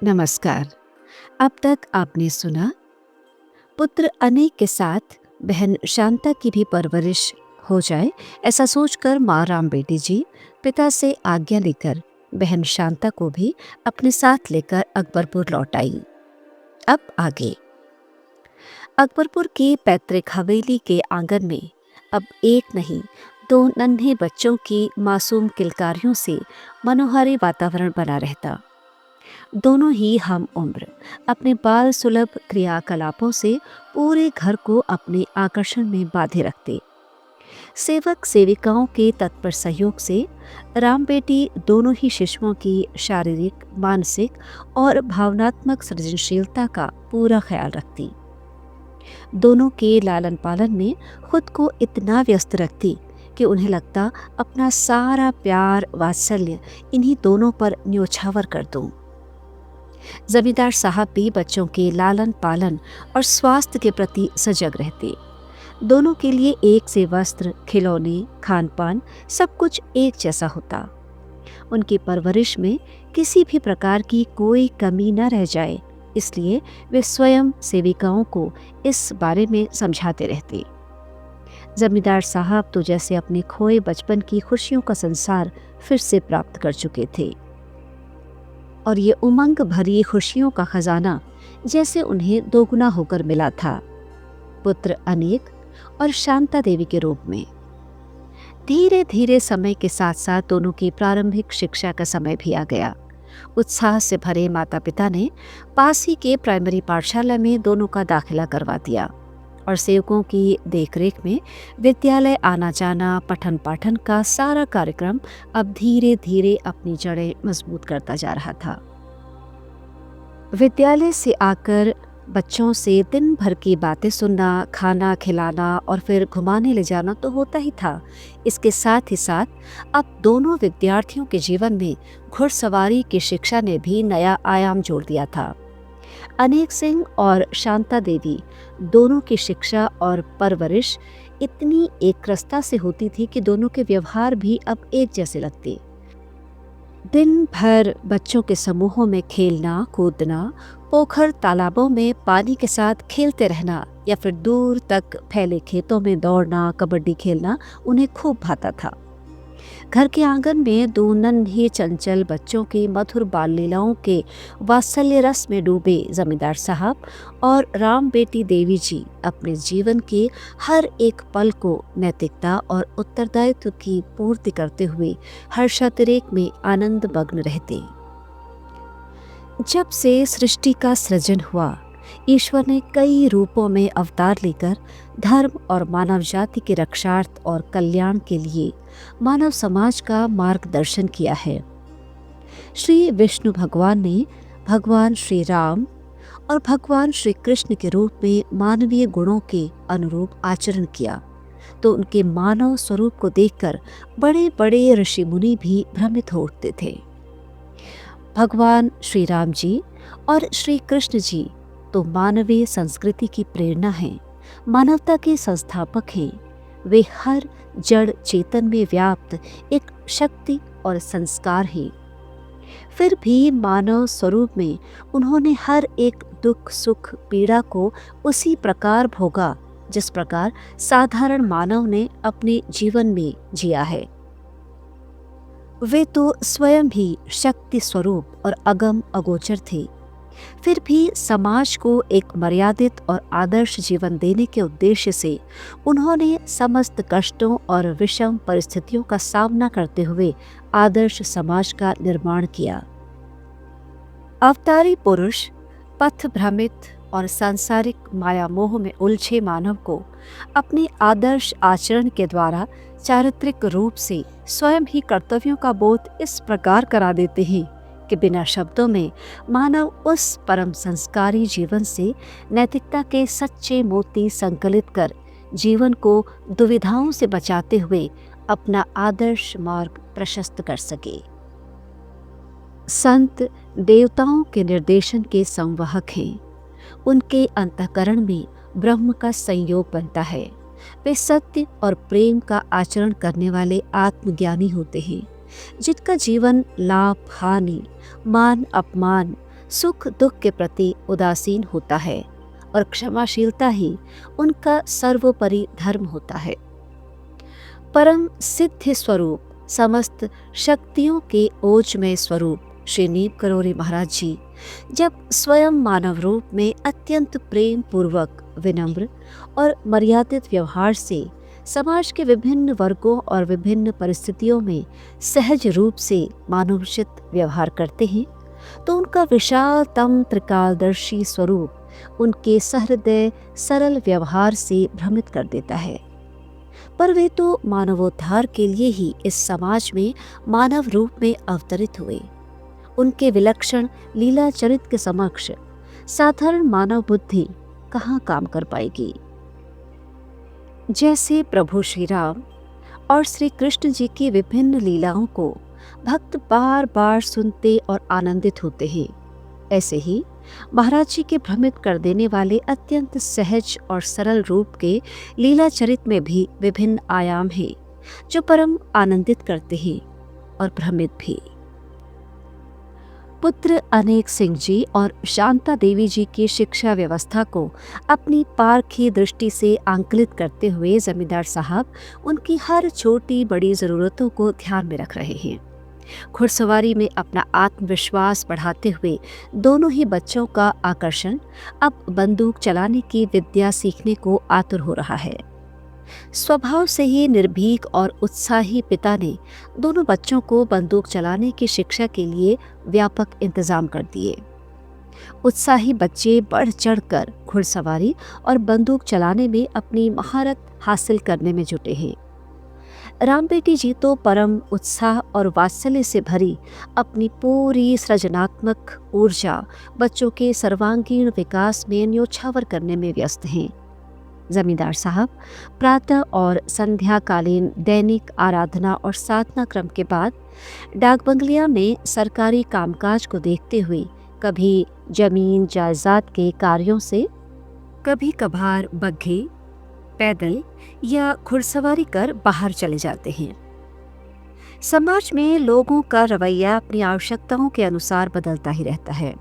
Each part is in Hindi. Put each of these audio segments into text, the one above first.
नमस्कार। अब तक आपने सुना पुत्र अनेक के साथ बहन शांता की भी परवरिश हो जाए, ऐसा सोचकर माँ राम बेटी जी पिता से आज्ञा लेकर बहन शांता को भी अपने साथ लेकर अकबरपुर लौट आई। अब आगे अकबरपुर की पैतृक हवेली के आंगन में अब एक नहीं, दो नन्हे बच्चों की मासूम किलकारियों से मनोहारी वातावरण बना रहता। दोनों ही हम उम्र अपने बाल सुलभ क्रियाकलापों से पूरे घर को अपने आकर्षण में बांधे रखते। सेवक सेविकाओं के तत्पर सहयोग से राम बेटी दोनों ही शिशुओं की शारीरिक, मानसिक और भावनात्मक सृजनशीलता का पूरा ख्याल रखती। दोनों के लालन पालन में खुद को इतना व्यस्त रखती कि उन्हें लगता अपना सारा प्यार वात्सल्य इन्हीं दोनों पर न्योछावर कर दूं। जमींदार साहब भी बच्चों के लालन पालन और स्वास्थ्य के प्रति सजग रहते। दोनों के लिए एक से वस्त्र, खिलौने, खान पान सब कुछ एक जैसा होता। उनकी परवरिश में किसी भी प्रकार की कोई कमी न रह जाए, इसलिए वे स्वयं सेविकाओं को इस बारे में समझाते रहते। जमींदार साहब तो जैसे अपने खोए बचपन की खुशियों का संसार फिर से प्राप्त कर चुके थे और ये उमंग भरी खुशियों का खजाना जैसे उन्हें दोगुना होकर मिला था, पुत्र अनेक और शांता देवी के रूप में। धीरे धीरे समय के साथ साथ दोनों की प्रारंभिक शिक्षा का समय भी आ गया। उत्साह से भरे माता पिता ने पास ही के प्राइमरी पाठशाला में दोनों का दाखिला करवा दिया और सेवकों की देखरेख में विद्यालय आना जाना, पठन पाठन का सारा कार्यक्रम अब धीरे धीरे अपनी जड़ें मजबूत करता जा रहा था। विद्यालय से आकर बच्चों से दिन भर की बातें सुनना, खाना खिलाना और फिर घुमाने ले जाना तो होता ही था। इसके साथ ही साथ अब दोनों विद्यार्थियों के जीवन में घुड़सवारी की शिक्षा ने भी नया आयाम जोड़ दिया था। अनेक सिंह और शांता देवी दोनों की शिक्षा और परवरिश इतनी एकरसता से होती थी कि दोनों के व्यवहार भी अब एक जैसे लगते। दिन भर बच्चों के समूहों में खेलना कूदना, पोखर तालाबों में पानी के साथ खेलते रहना या फिर दूर तक फैले खेतों में दौड़ना, कबड्डी खेलना उन्हें खूब भाता था। घर के आंगन में दो नन्हे चंचल बच्चों की मधुर बाल लीलाओं के वात्सल्य रस में डूबे जमींदार साहब और राम बेटी देवी जी अपने जीवन के हर एक पल को नैतिकता और उत्तरदायित्व की पूर्ति करते हुए हर्षातिरेक में आनंद मग्न रहते। जब से सृष्टि का सृजन हुआ, ईश्वर ने कई रूपों में अवतार लेकर धर्म और मानव जाति के रक्षार्थ और कल्याण के लिए मानव समाज का मार्गदर्शन किया है। श्री विष्णु भगवान ने भगवान श्री राम और भगवान श्री कृष्ण के रूप में मानवीय गुणों के अनुरूप आचरण किया, तो उनके मानव स्वरूप को देखकर बड़े बड़े ऋषि मुनि भी भ्रमित हो उठते थे। भगवान श्री राम जी और श्री कृष्ण जी तो मानवीय संस्कृति की प्रेरणा हैं, मानवता के संस्थापक हैं। वे हर जड़ चेतन में व्याप्त एक शक्ति और संस्कार हैं। फिर भी मानव स्वरूप में उन्होंने हर एक दुख सुख पीड़ा को उसी प्रकार भोगा जिस प्रकार साधारण मानव ने अपने जीवन में जिया है। वे तो स्वयं भी शक्ति स्वरूप और अगम अगोचर थे, फिर भी समाज को एक मर्यादित और आदर्श जीवन देने के उद्देश्य से उन्होंने समस्त कष्टों और विषम परिस्थितियों का सामना करते हुए आदर्श समाज का निर्माण किया। अवतारी पुरुष पथ भ्रमित और सांसारिक माया मोह में उलझे मानव को अपने आदर्श आचरण के द्वारा चारित्रिक रूप से स्वयं ही कर्तव्यों का बोध इस प्रकार करा देते हैं कि बिना शब्दों में मानव उस परम संस्कारी जीवन से नैतिकता के सच्चे मोती संकलित कर जीवन को दुविधाओं से बचाते हुए अपना आदर्श मार्ग प्रशस्त कर सके। संत देवताओं के निर्देशन के संवाहक हैं। उनके अंतःकरण में ब्रह्म का संयोग बनता है। वे सत्य और प्रेम का आचरण करने वाले आत्मज्ञानी होते हैं, जिनका जीवन लाभ हानि, मान अपमान, सुख दुख के प्रति उदासीन होता है और क्षमाशीलता ही उनका सर्वोपरि धर्म होता है। परम सिद्ध स्वरूप, समस्त शक्तियों के ओजमय स्वरूप श्री नीम करोरी महाराज जी जब स्वयं मानव रूप में अत्यंत प्रेम पूर्वक, विनम्र और मर्यादित व्यवहार से समाज के विभिन्न वर्गों और विभिन्न परिस्थितियों में सहज रूप से मानवोचित व्यवहार करते हैं, तो उनका विशालतम त्रिकालदर्शी स्वरूप उनके सहृदय सरल व्यवहार से भ्रमित कर देता है। पर वे तो मानवोद्धार के लिए ही इस समाज में मानव रूप में अवतरित हुए। उनके विलक्षण लीला चरित के समक्ष साधारण मानव बुद्धि कहाँ काम कर पाएगी। जैसे प्रभु श्री राम और श्री कृष्ण जी की विभिन्न लीलाओं को भक्त बार बार सुनते और आनंदित होते हैं, ऐसे ही महाराज जी के भ्रमित कर देने वाले अत्यंत सहज और सरल रूप के लीला चरित में भी विभिन्न आयाम हैं जो परम आनंदित करते हैं और भ्रमित भी। पुत्र अनेक सिंह जी और शांता देवी जी की शिक्षा व्यवस्था को अपनी पारखी दृष्टि से आंकलित करते हुए जमींदार साहब उनकी हर छोटी बड़ी ज़रूरतों को ध्यान में रख रहे हैं। घुड़सवारी में अपना आत्मविश्वास बढ़ाते हुए दोनों ही बच्चों का आकर्षण अब बंदूक चलाने की विद्या सीखने को आतुर हो रहा है। स्वभाव से ही निर्भीक और उत्साही पिता ने दोनों बच्चों को बंदूक चलाने की शिक्षा के लिए व्यापक इंतजाम कर दिए। उत्साही बच्चे बढ़ चढ़कर घुड़सवारी और बंदूक चलाने में अपनी महारत हासिल करने में जुटे हैं। राम बेटी जी तो परम उत्साह और वात्सल्य से भरी अपनी पूरी सृजनात्मक ऊर्जा बच्चों के सर्वांगीण विकास में न्योछावर करने में व्यस्त हैं। जमींदार साहब प्रातः और संध्याकालीन दैनिक आराधना और साधना क्रम के बाद डाक बंगलिया में सरकारी कामकाज को देखते हुए कभी जमीन जायदाद के कार्यों से, कभी कभार बग्घे, पैदल या घुड़सवारी कर बाहर चले जाते हैं। समाज में लोगों का रवैया अपनी आवश्यकताओं के अनुसार बदलता ही रहता है।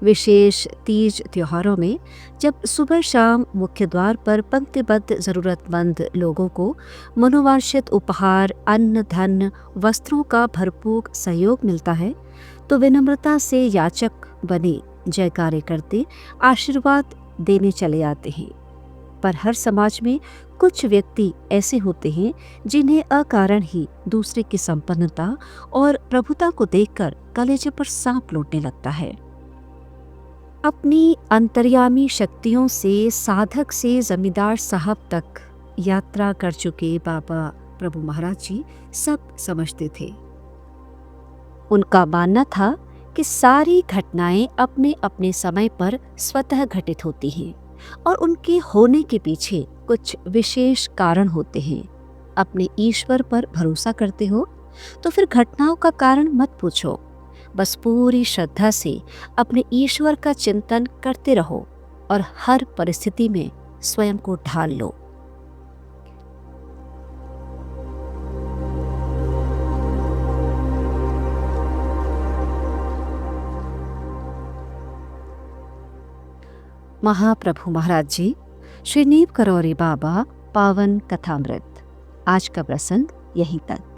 विशेष तीज त्योहारों में जब सुबह शाम मुख्य द्वार पर पंक्तिबद्ध जरूरतमंद लोगों को मनोवांछित उपहार, अन्न, धन, वस्त्रों का भरपूर सहयोग मिलता है, तो विनम्रता से याचक बने जयकारे करते आशीर्वाद देने चले आते हैं। पर हर समाज में कुछ व्यक्ति ऐसे होते हैं जिन्हें अकारण ही दूसरे की संपन्नता और प्रभुता को देखकर कलेजे पर सांप लौटने लगता है। अपनी अंतर्यामी शक्तियों से साधक से जमींदार साहब तक यात्रा कर चुके बाबा प्रभु महाराज जी सब समझते थे। उनका मानना था कि सारी घटनाएं अपने अपने समय पर स्वतः घटित होती हैं और उनके होने के पीछे कुछ विशेष कारण होते हैं। अपने ईश्वर पर भरोसा करते हो तो फिर घटनाओं का कारण मत पूछो, बस पूरी श्रद्धा से अपने ईश्वर का चिंतन करते रहो और हर परिस्थिति में स्वयं को ढाल लो। महाप्रभु महाराज जी, श्री नीम करोरी बाबा पावन कथामृत। आज का प्रसंग यहीं तक।